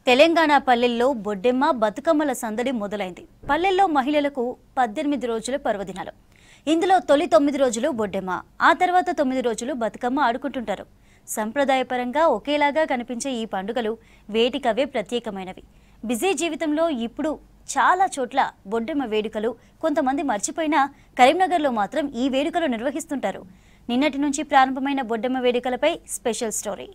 తెలంగాణ పల్లెల్లో బొడ్డెమ్మ బతుకమ్మల సందడి మొదలైంది. పల్లెల్లో మహిళలకు 18 రోజుల పర్వదినాలు. ఇందులో తొలి 9 రోజులు బొడ్డెమ్మ, ఆ తర్వాత 9 రోజులు బతుకమ్మ ఆడుకుంటుంటారు. సంప్రదాయపరంగా ఒకేలాగా కనిపించే ఈ పండుగలు వేటికవే ప్రత్యేకమైనవి. బిజీ జీవితంలో ఇప్పుడు చాలా చోట్ల బొడ్డెమ్మ వేడుకలు కొంతమంది మర్చిపోయినా కరీంనగర్లో మాత్రం ఈ వేడుకలు నిర్వహిస్తుంటారు. నిన్నటి నుంచి ప్రారంభమైన బొడ్డెమ్మ వేడుకలపై స్పెషల్ స్టోరీ.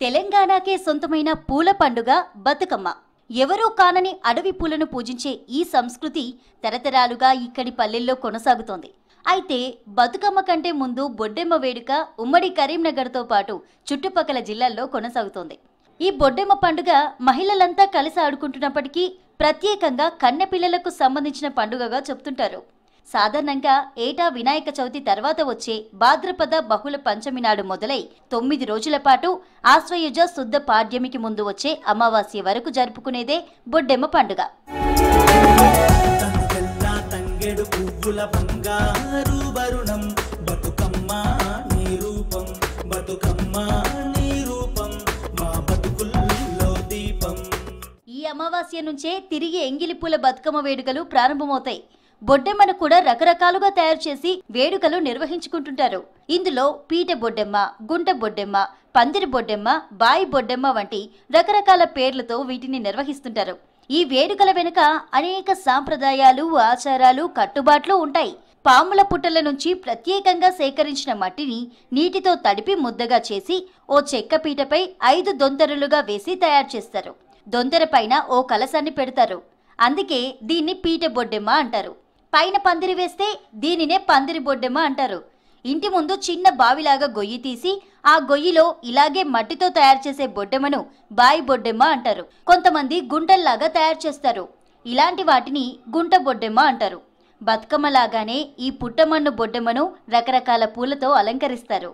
తెలంగాణకే సొంతమైన పూల పండుగ బతుకమ్మ. ఎవరూ కానని అడవి పూలను పూజించే ఈ సంస్కృతి తరతరాలుగా ఇక్కడి పల్లెల్లో కొనసాగుతోంది. అయితే బతుకమ్మ కంటే ముందు బొడ్డెమ్మ వేడుక ఉమ్మడి కరీంనగర్తో పాటు చుట్టుపక్కల జిల్లాల్లో కొనసాగుతోంది. ఈ బొడ్డెమ్మ పండుగ మహిళలంతా కలిసి ఆడుకుంటున్నప్పటికీ ప్రత్యేకంగా కన్నెపిల్లలకు సంబంధించిన పండుగగా చెప్తుంటారు. సాధారణంగా ఏటా వినాయక చవితి తర్వాత వచ్చే భాద్రపద బహుళ పంచమి నాడు మొదలై 9 రోజుల పాటు ఆశ్వయుజ శుద్ధ పాడ్యమికి ముందు వచ్చే అమావాస్య వరకు జరుపుకునేదే బొడ్డెమ్మ పండుగ. ఈ అమావాస్య నుంచే తిరిగి ఎంగిలిపూల బతుకమ్మ వేడుకలు ప్రారంభమవుతాయి. బొడ్డెమ్మను కూడా రకరకాలుగా తయారు చేసి వేడుకలు నిర్వహించుకుంటుంటారు. ఇందులో పీట బొడ్డెమ్మ, గుంట బొడ్డెమ్మ, పందిరి బొడ్డెమ్మ, బాయి బొడ్డెమ్మ వంటి రకరకాల పేర్లతో వీటిని నిర్వహిస్తుంటారు. ఈ వేడుకల వెనుక అనేక సాంప్రదాయాలు, ఆచారాలు, కట్టుబాట్లు ఉంటాయి. పాముల పుట్టల నుంచి ప్రత్యేకంగా సేకరించిన మట్టిని నీటితో తడిపి ముద్దగా చేసి ఓ చెక్క పీటపై 5 దొంతరలుగా వేసి తయారు చేస్తారు. దొంతర పైన ఓ కలశాన్ని పెడతారు. అందుకే దీన్ని పీట బొడ్డెమ్మ అంటారు. పైన పందిరి వేస్తే దీనినే పందిరి బొడ్డెమ్మ అంటారు. ఇంటి ముందు చిన్న బావిలాగా గొయ్యి తీసి ఆ గొయ్యిలో ఇలాగే మట్టితో తయారు చేసే బొడ్డెమ్మను బాయి బొడ్డెమ్మ అంటారు. కొంతమంది గుంటల్లాగా తయారు చేస్తారు. ఇలాంటి వాటిని గుంట బొడ్డెమ్మ అంటారు. బతుకమ్మలాగానే ఈ పుట్టమన్ను బొడ్డెమ్మను రకరకాల పూలతో అలంకరిస్తారు.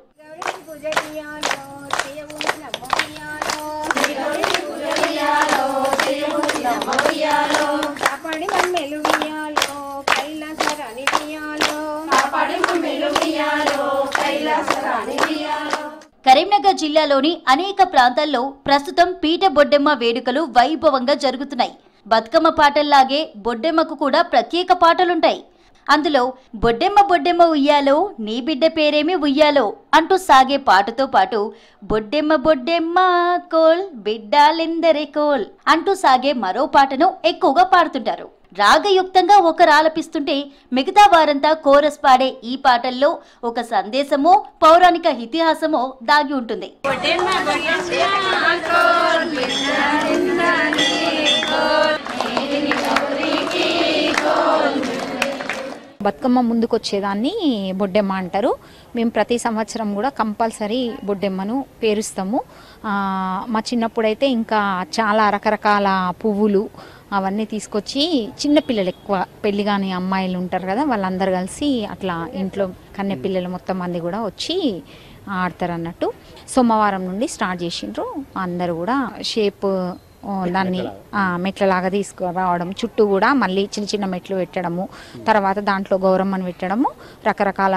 కరీంనగర్ జిల్లాలోని అనేక ప్రాంతాల్లో ప్రస్తుతం పీట బొడ్డెమ్మ వేడుకలు వైభవంగా జరుగుతున్నాయి. బతుకమ్మ పాటల్లాగే బొడ్డెమ్మకు కూడా ప్రత్యేక పాటలుంటాయి. అందులో బొడ్డెమ్మ బొడ్డెమ్మ ఉయ్యాలో నీ బిడ్డ పేరేమి ఉయ్యాలో అంటూ సాగే పాటతో పాటు బొడ్డెమ్మ బొడ్డెమ్మ కోల్ బిడ్డాలెందరే కోల్ అంటూ సాగే మరో పాటను ఎక్కువగా పాడుతుంటారు. రాగయుక్తంగా ఒకరు ఆలపిస్తుంటే మిగతా వారంతా కోరస్ పాడే ఈ పాటల్లో ఒక సందేశమో పౌరాణిక ఇతిహాసమో దాగి ఉంటుంది. బతుకమ్మ ముందుకు వచ్చేదాన్ని బొడ్డెమ్మ అంటారు. మేము ప్రతి సంవత్సరం కూడా కంపల్సరీ బొడ్డెమ్మను పేరుస్తాము. మా చిన్నప్పుడైతే ఇంకా చాలా రకరకాల పువ్వులు అవన్నీ తీసుకొచ్చి చిన్నపిల్లలు ఎక్కువ పెళ్లి కాని అమ్మాయిలు ఉంటారు కదా, వాళ్ళందరూ కలిసి అట్లా ఇంట్లో కన్నె పిల్లలు మొత్తం మంది కూడా వచ్చి ఆడతారు అన్నట్టు. సోమవారం నుండి స్టార్ట్ చేసిండ్రు. అందరూ కూడా షేప్ దాన్ని మెట్లలాగా తీసుకురావడం, చుట్టూ కూడా మళ్ళీ చిన్న చిన్న మెట్లు పెట్టడము, తర్వాత దాంట్లో గౌరమ్మను పెట్టడము, రకరకాల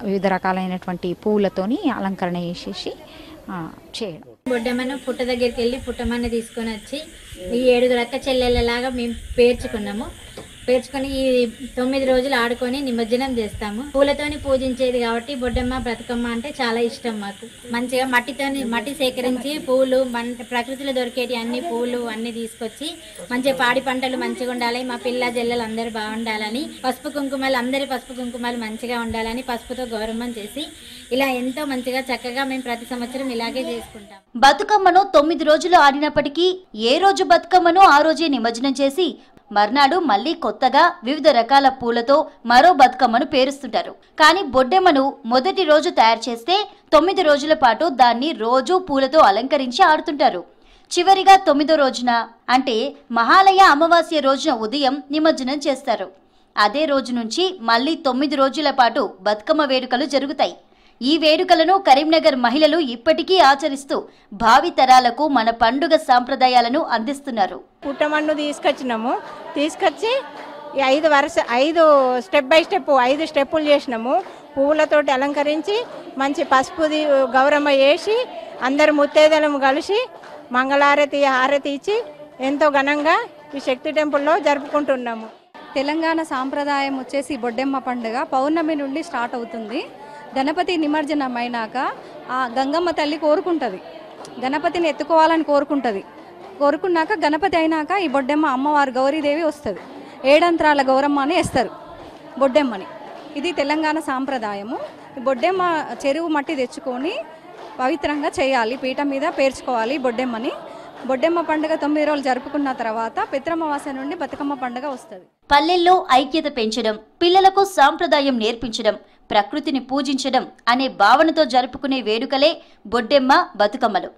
వివిధ రకాలైనటువంటి పూలతోని అలంకరణ చేసేసి చేయడం. బొడ్డమ్మను పుట్ట దగ్గరికి వెళ్ళి పుట్టమ్మని తీసుకొని వచ్చి ఈ 7 రక్క చెల్లెళ్ళలాగా మేము పేర్చుకొని ఈ 9 రోజులు ఆడుకొని నిమజ్జనం చేస్తాము. పూలతోని పూజించేది కాబట్టి బొడ్డమ్మ బతుకమ్మ అంటే చాలా ఇష్టం మాకు. మంచిగా మట్టి సేకరించి పూలు ప్రకృతిలో దొరికేటి అన్ని పూలు అన్ని తీసుకొచ్చి మంచిగా పాడి పంటలు మంచిగా ఉండాలి, మా పిల్ల జల్లలు అందరూ బాగుండాలని, పసుపు కుంకుమలు అందరి పసుపు కుంకుమలు మంచిగా ఉండాలని పసుపుతో గౌరవం చేసి ఇలా ఎంతో మంచిగా చక్కగా మేము ప్రతి సంవత్సరం ఇలాగే చేసుకుంటాం. బతుకమ్మను 9 రోజులు ఆడినప్పటికీ ఏ రోజు బతుకమ్మను ఆ రోజే నిమజ్జనం చేసి మర్నాడు మళ్లీ కొత్తగా వివిధ రకాల పూలతో మరో బతుకమ్మను పేరుస్తుంటారు. కానీ బొడ్డెమ్మను మొదటి రోజు తయారు చేస్తే 9 రోజుల పాటు దాన్ని రోజూ పూలతో అలంకరించి ఆడుతుంటారు. చివరిగా 9వ రోజున అంటే మహాలయ అమావాస్య రోజున ఉదయం నిమజ్జనం చేస్తారు. అదే రోజు నుంచి మళ్లీ 9 రోజుల పాటు బతుకమ్మ వేడుకలు జరుగుతాయి. ఈ వేడుకలను కరీంనగర్ మహిళలు ఇప్పటికీ ఆచరిస్తూ భావి తరాలకు మన పండుగ సాంప్రదాయాలను అందిస్తున్నారు. పుట్టమన్ను తీసుకొచ్చి ఈ 5 స్టెప్ బై స్టెప్ 5 స్టెప్పులు చేసినాము. పువ్వులతోటి అలంకరించి మంచి పసుపుది గౌరమ్మ వేసి అందరు ముత్తైదలము కలిసి మంగళారతి హారతి ఇచ్చి ఎంతో ఘనంగా ఈ శక్తి టెంపుల్లో జరుపుకుంటున్నాము. తెలంగాణ సాంప్రదాయం వచ్చేసి బొడ్డెమ్మ పండుగ పౌర్ణమి నుండి స్టార్ట్ అవుతుంది. గణపతి నిమజ్జనం అయినాక ఆ గంగమ్మ తల్లి కోరుకుంటుంది, గణపతిని ఎత్తుకోవాలని కోరుకున్నాక గణపతి అయినాక ఈ బొడ్డెమ్మ అమ్మవారు గౌరీదేవి వస్తుంది. 7 అంతరాల గౌరమ్మ అని వేస్తారు బొడ్డెమ్మని. ఇది తెలంగాణ సాంప్రదాయము. బొడ్డెమ్మ చెరువు మట్టి తెచ్చుకొని పవిత్రంగా చేయాలి, పీఠం మీద పేర్చుకోవాలి బొడ్డెమ్మని. బొడ్డెమ్మ పండుగ 9 రోజులు జరుపుకున్న తర్వాత పిత్రమవాస నుండి బతుకమ్మ పండుగ వస్తుంది. పల్లెల్లో ఐక్యత పెంచడం, పిల్లలకు సాంప్రదాయం నేర్పించడం, ప్రకృతిని పూజించడం అనే భావనతో జరుపుకునే వేడుకలే బొడ్డెమ్మ, బతుకమ్మలు.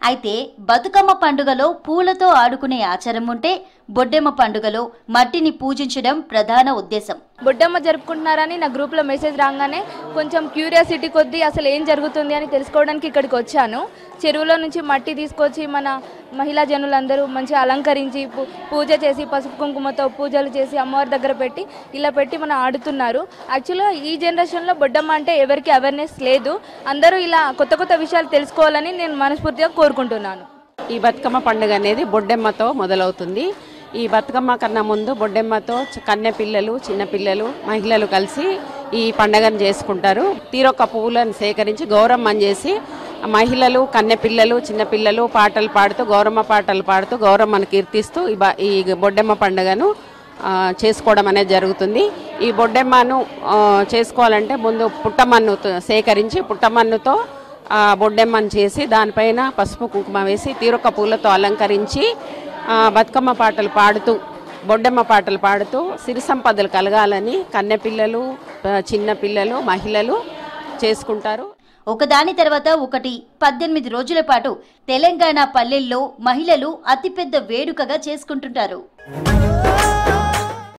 అయితే బతుకమ్మ పండుగలో పూలతో ఆడుకునే ఆచారం ఉంటే బొడ్డెమ్మ పండుగలో మట్టిని పూజించడం ప్రధాన ఉద్దేశం. బొడ్డెమ్మ జరుపుకుంటున్నారని నా గ్రూప్లో మెసేజ్ రాగానే కొంచెం క్యూరియాసిటీ కొద్దీ అసలు ఏం జరుగుతుంది అని తెలుసుకోవడానికి ఇక్కడికి వచ్చాను. చెరువులో నుంచి మట్టి తీసుకొచ్చి మన మహిళా జనులందరూ మంచిగా అలంకరించి పూజ చేసి పసుపు కుంకుమతో పూజలు చేసి అమ్మవారి దగ్గర పెట్టి ఇలా పెట్టి మనం ఆడుతున్నారు. యాక్చువల్గా ఈ జనరేషన్లో బొడ్డమ్మ అంటే ఎవరికి అవేర్నెస్ లేదు. అందరూ ఇలా కొత్త కొత్త విషయాలు తెలుసుకోవాలని నేను మనస్ఫూర్తిగా కోరుకుంటున్నాను. ఈ బతుకమ్మ పండుగ అనేది బొడ్డెమ్మతో మొదలవుతుంది. ఈ బతుకమ్మ కన్నా ముందు బొడ్డెమ్మతో కన్నె పిల్లలు, చిన్నపిల్లలు, మహిళలు కలిసి ఈ పండుగను చేసుకుంటారు. తీరొక్క పువ్వులను సేకరించి గౌరమ్మని చేసి మహిళలు, కన్నె పిల్లలు, చిన్నపిల్లలు పాటలు పాడుతూ గౌరమ్మ పాటలు పాడుతూ గౌరమ్మను కీర్తిస్తూ ఈ బొడ్డెమ్మ పండుగను చేసుకోవడం అనేది జరుగుతుంది. ఈ బొడ్డెమ్మను చేసుకోవాలంటే ముందు పుట్టమన్ను సేకరించి పుట్టమన్నుతో బొడ్డెమ్మను చేసి దానిపైన పసుపు కుంకుమ వేసి తీరొక్క పూలతో అలంకరించి బతుకమ్మ పాటలు పాడుతూ బొడ్డెమ్మ పాటలు పాడుతూ సిరి సంపదలు కలగాలని కన్నెపిల్లలు, చిన్నపిల్లలు, మహిళలు చేసుకుంటారు. ఒకదాని తర్వాత ఒకటి 18 రోజుల పాటు తెలంగాణ పల్లెల్లో మహిళలు అతిపెద్ద వేడుకగా చేసుకుంటుంటారు.